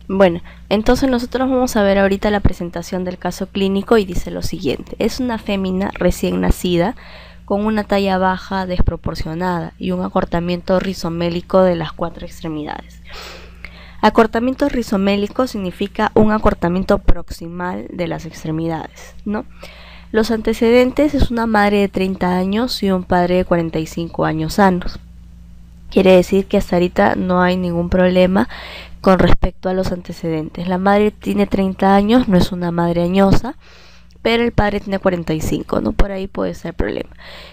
Bueno, entonces nosotros vamos a ver ahorita la presentación del caso clínico y dice lo siguiente. Es una fémina recién nacida con una talla baja desproporcionada y un acortamiento rizomélico de las 4 extremidades. Acortamiento rizomélico significa un acortamiento proximal de las extremidades, ¿no? Los antecedentes es una madre de 30 años y un padre de 45 años sanos. Quiere decir que hasta ahorita no hay ningún problema con respecto a los antecedentes. La madre tiene 30 años, no es una madre añosa, pero el padre tiene 45, ¿no? Por ahí puede ser problema.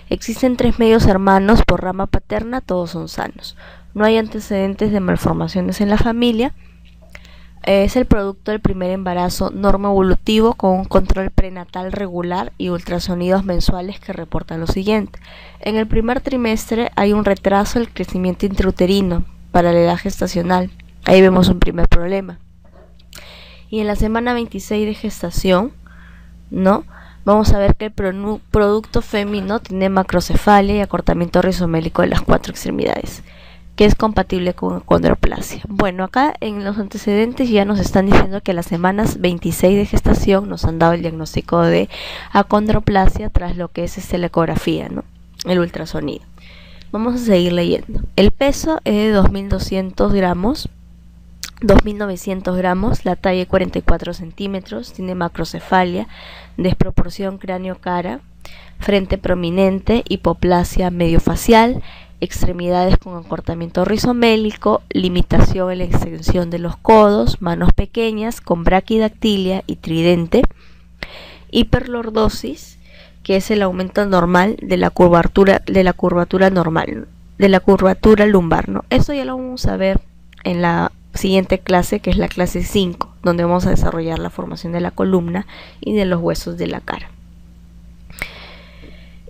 Existen 3 medios hermanos por rama paterna, todos son sanos. No hay antecedentes de malformaciones en la familia. Es el producto del primer embarazo normoevolutivo con un control prenatal regular y ultrasonidos mensuales que reportan lo siguiente. En el primer trimestre hay un retraso del crecimiento intrauterino para la edad gestacional. Ahí vemos un primer problema. Y en la semana 26 de gestación, ¿no? Vamos a ver que el producto fémino tiene macrocefalia y acortamiento rizomélico de las 4 extremidades, que es compatible con acondroplasia. Bueno, acá en los antecedentes ya nos están diciendo que a las semanas 26 de gestación nos han dado el diagnóstico de acondroplasia tras lo que es la ecografía, ¿no? El ultrasonido. Vamos a seguir leyendo. El peso es de 2.200 gramos, 2.900 gramos, la talla 44 centímetros, tiene macrocefalia, desproporción cráneo-cara, frente prominente, hipoplasia mediofacial, extremidades con acortamiento rizomélico, limitación en la extensión de los codos, manos pequeñas con braquidactilia y tridente, hiperlordosis, que es el aumento normal de la curvatura normal, de la curvatura lumbar, ¿no? Eso ya lo vamos a ver en la siguiente clase, que es la clase 5, donde vamos a desarrollar la formación de la columna y de los huesos de la cara.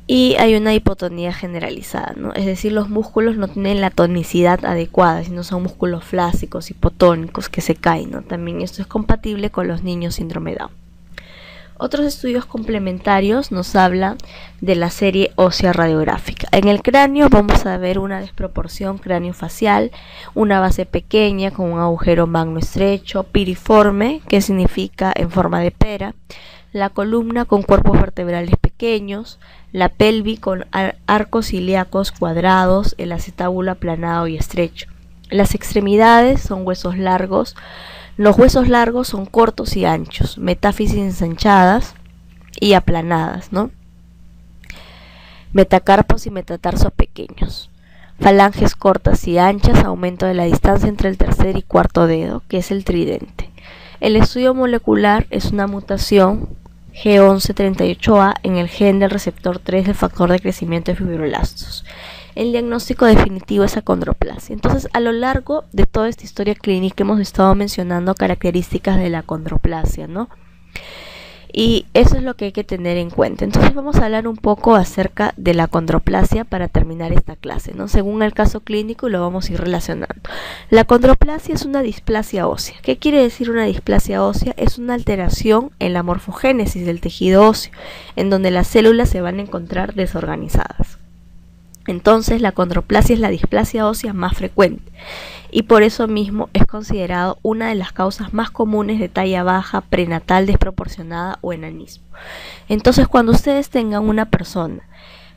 Y hay una hipotonía generalizada, ¿no? Es decir, los músculos no tienen la tonicidad adecuada, sino son músculos flácicos, hipotónicos, que se caen, ¿no? También esto es compatible con los niños síndrome de Down. Otros estudios complementarios nos hablan de la serie ósea radiográfica. En el cráneo vamos a ver una desproporción craneofacial, una base pequeña con un agujero magno estrecho, piriforme, que significa en forma de pera, la columna con cuerpos vertebrales pequeños, la pelvis con arcos ilíacos cuadrados, el acetábulo aplanado y estrecho. Las extremidades son huesos largos. Los huesos largos son cortos y anchos, metáfisis ensanchadas y aplanadas, ¿no? Metacarpos y metatarsos pequeños. Falanges cortas y anchas, aumento de la distancia entre el tercer y cuarto dedo, que es el tridente. El estudio molecular es una mutación G1138A en el gen del receptor 3 del factor de crecimiento de fibroblastos. El diagnóstico definitivo es acondroplasia. Entonces, a lo largo de toda esta historia clínica hemos estado mencionando características de la acondroplasia, ¿no? Y eso es lo que hay que tener en cuenta. Entonces vamos a hablar un poco acerca de la acondroplasia para terminar esta clase, ¿no? Según el caso clínico lo vamos a ir relacionando. La acondroplasia es una displasia ósea. ¿Qué quiere decir una displasia ósea? Es una alteración en la morfogénesis del tejido óseo, en donde las células se van a encontrar desorganizadas. Entonces la acondroplasia es la displasia ósea más frecuente y por eso mismo es considerado una de las causas más comunes de talla baja, prenatal, desproporcionada o enanismo. Entonces cuando ustedes tengan una persona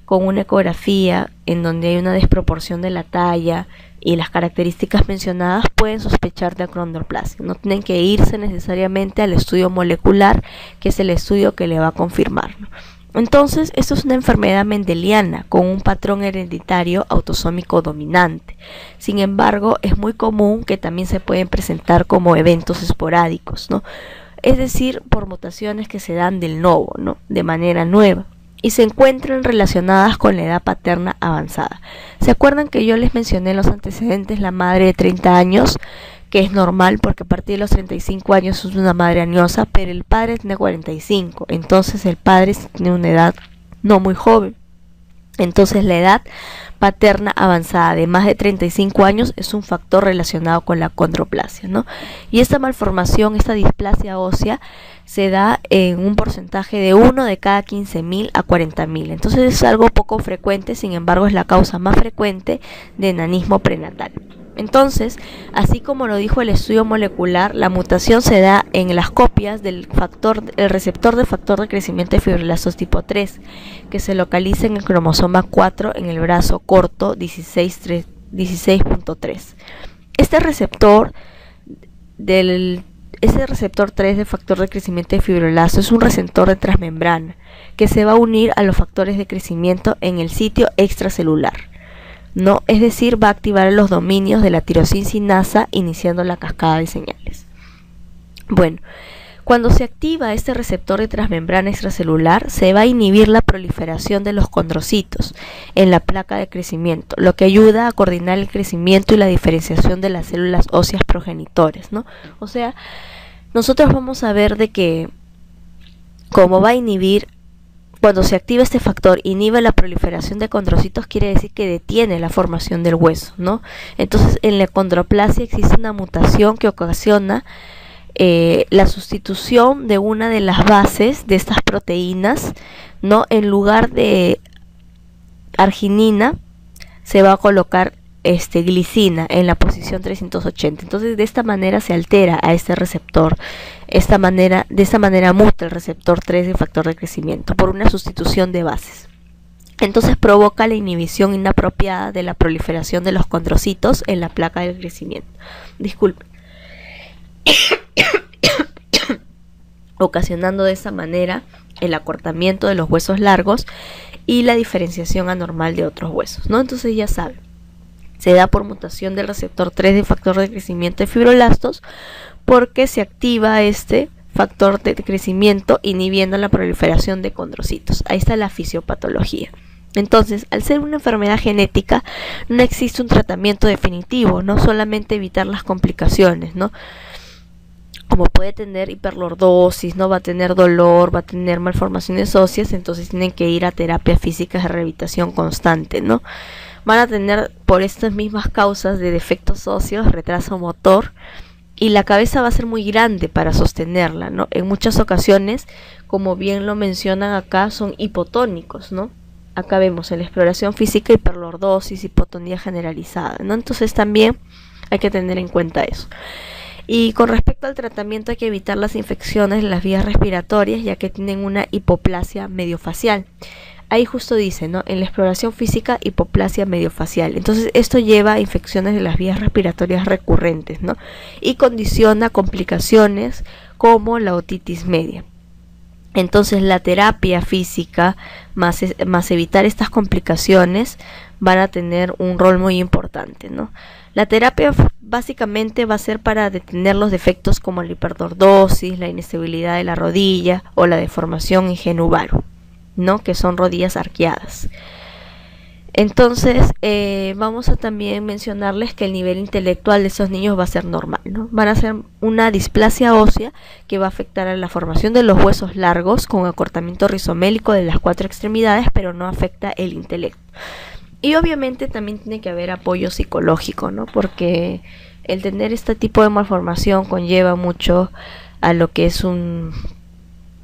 con una ecografía en donde hay una desproporción de la talla y las características mencionadas, pueden sospechar de acondroplasia. No tienen que irse necesariamente al estudio molecular, que es el estudio que le va a confirmar, ¿no? Entonces, esto es una enfermedad mendeliana con un patrón hereditario autosómico dominante. Sin embargo, es muy común que también se pueden presentar como eventos esporádicos, ¿no? Es decir, por mutaciones que se dan del novo, ¿no? De manera nueva, y se encuentran relacionadas con la edad paterna avanzada. ¿Se acuerdan que yo les mencioné en los antecedentes la madre de 30 años? Que es normal porque a partir de los 35 años es una madre añosa, pero el padre tiene 45, entonces el padre tiene una edad no muy joven. Entonces la edad paterna avanzada de más de 35 años es un factor relacionado con la acondroplasia, ¿no? Y esta malformación, esta displasia ósea, se da en un porcentaje de 1 de cada 15.000 a 40.000. Entonces es algo poco frecuente, sin embargo es la causa más frecuente de enanismo prenatal. Entonces, así como lo dijo el estudio molecular, la mutación se da en las copias del receptor de factor de crecimiento de fibroblastos tipo 3, que se localiza en el cromosoma 4 en el brazo corto 16.3. Este receptor 3 de factor de crecimiento de fibroblasto es un receptor de transmembrana que se va a unir a los factores de crecimiento en el sitio extracelular, ¿no? Es decir, va a activar los dominios de la tirosincinasa iniciando la cascada de señales. Bueno, cuando se activa este receptor de transmembrana extracelular, se va a inhibir la proliferación de los condrocitos en la placa de crecimiento, lo que ayuda a coordinar el crecimiento y la diferenciación de las células óseas progenitores, ¿no? O sea, nosotros vamos a ver de que como va a inhibir, cuando se activa este factor, inhibe la proliferación de condrocitos, quiere decir que detiene la formación del hueso, ¿no? Entonces, en la condroplasia existe una mutación que ocasiona la sustitución de una de las bases de estas proteínas, ¿no? En lugar de arginina, se va a colocar glicina en la posición 380. Entonces, de esta manera se altera a este receptor. De esta manera muta el receptor 3 de factor de crecimiento por una sustitución de bases. Entonces provoca la inhibición inapropiada de la proliferación de los condrocitos en la placa del crecimiento. Disculpen. Ocasionando de esta manera el acortamiento de los huesos largos y la diferenciación anormal de otros huesos, ¿no? Entonces ya saben, se da por mutación del receptor 3 de factor de crecimiento de fibroblastos porque se activa este factor de crecimiento inhibiendo la proliferación de condrocitos. Ahí está la fisiopatología. Entonces, al ser una enfermedad genética, no existe un tratamiento definitivo, no solamente evitar las complicaciones, ¿no? Como puede tener hiperlordosis, no va a tener dolor, va a tener malformaciones óseas, entonces tienen que ir a terapias físicas de rehabilitación constante, ¿no? Van a tener por estas mismas causas de defectos óseos, retraso motor, y la cabeza va a ser muy grande para sostenerla, ¿no? En muchas ocasiones, como bien lo mencionan acá, son hipotónicos, ¿no? Acá vemos en la exploración física hiperlordosis, hipotonía generalizada, ¿no? Entonces también hay que tener en cuenta eso. Y con respecto al tratamiento hay que evitar las infecciones de las vías respiratorias, ya que tienen una hipoplasia mediofacial. Ahí justo dice, ¿no? En la exploración física, hipoplasia mediofacial. Entonces esto lleva a infecciones de las vías respiratorias recurrentes, ¿no? Y condiciona complicaciones como la otitis media. Entonces la terapia física más evitar estas complicaciones van a tener un rol muy importante, ¿no? La terapia básicamente va a ser para detener los defectos como la hiperlordosis, la inestabilidad de la rodilla o la deformación ingenuvaro, ¿no? Que son rodillas arqueadas. Entonces vamos a también mencionarles que el nivel intelectual de esos niños va a ser normal, ¿no? Van a ser una displasia ósea que va a afectar a la formación de los huesos largos con acortamiento rizomélico de las 4 extremidades, pero no afecta el intelecto. Y obviamente también tiene que haber apoyo psicológico, ¿no? Porque el tener este tipo de malformación conlleva mucho a lo que es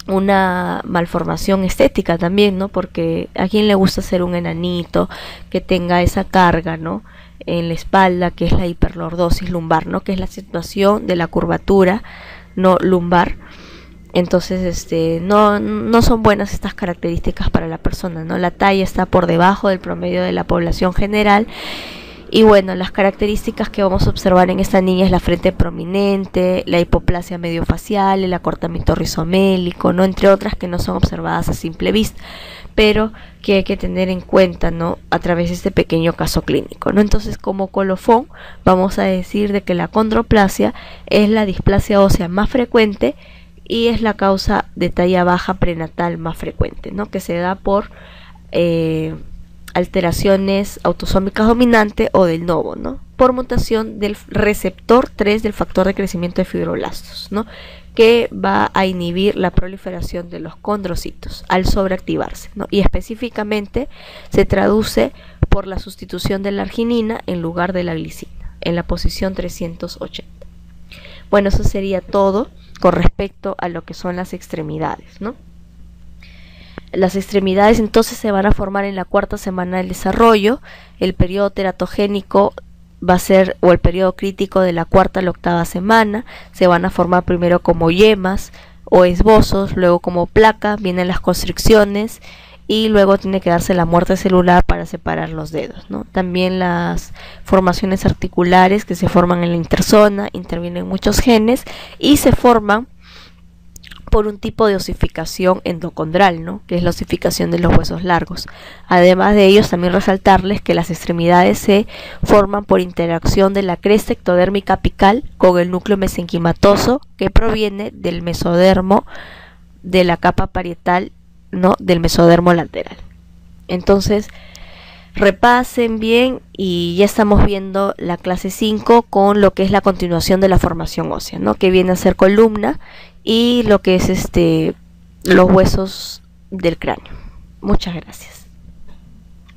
una malformación estética también, ¿no? Porque a quien le gusta ser un enanito que tenga esa carga, ¿no? En la espalda, que es la hiperlordosis lumbar, ¿no? Que es la situación de la curvatura no lumbar. Entonces, no son buenas estas características para la persona, ¿no? La talla está por debajo del promedio de la población general. Y bueno, las características que vamos a observar en esta niña es la frente prominente, la hipoplasia mediofacial, el acortamiento rizomélico, ¿no? Entre otras que no son observadas a simple vista, pero que hay que tener en cuenta, ¿no? A través de este pequeño caso clínico, ¿no? Entonces, como colofón, vamos a decir de que la condroplasia es la displasia ósea más frecuente y es la causa de talla baja prenatal más frecuente, ¿no? Que se da por alteraciones autosómicas dominante o del novo, ¿no? Por mutación del receptor 3 del factor de crecimiento de fibroblastos, ¿no? Que va a inhibir la proliferación de los condrocitos al sobreactivarse, ¿no? Y específicamente se traduce por la sustitución de la arginina en lugar de la glicina, en la posición 380. Bueno, eso sería todo con respecto a lo que son las extremidades, ¿no? Las extremidades entonces se van a formar en la 4ª semana del desarrollo. El periodo teratogénico va a ser o el periodo crítico de la cuarta a la octava semana. Se van a formar primero como yemas o esbozos, luego como placa, vienen las constricciones y luego tiene que darse la muerte celular para separar los dedos, ¿no? También las formaciones articulares que se forman en la interzona, intervienen muchos genes y se forman por un tipo de osificación endocondral, ¿no? Que es la osificación de los huesos largos. Además de ellos, también resaltarles que las extremidades se forman por interacción de la cresta ectodérmica apical con el núcleo mesenquimatoso que proviene del mesodermo de la capa parietal, ¿no? Del mesodermo lateral. Entonces, repasen bien y ya estamos viendo la clase 5 con lo que es la continuación de la formación ósea, ¿no? Que viene a ser columna y lo que es los huesos del cráneo. Muchas gracias.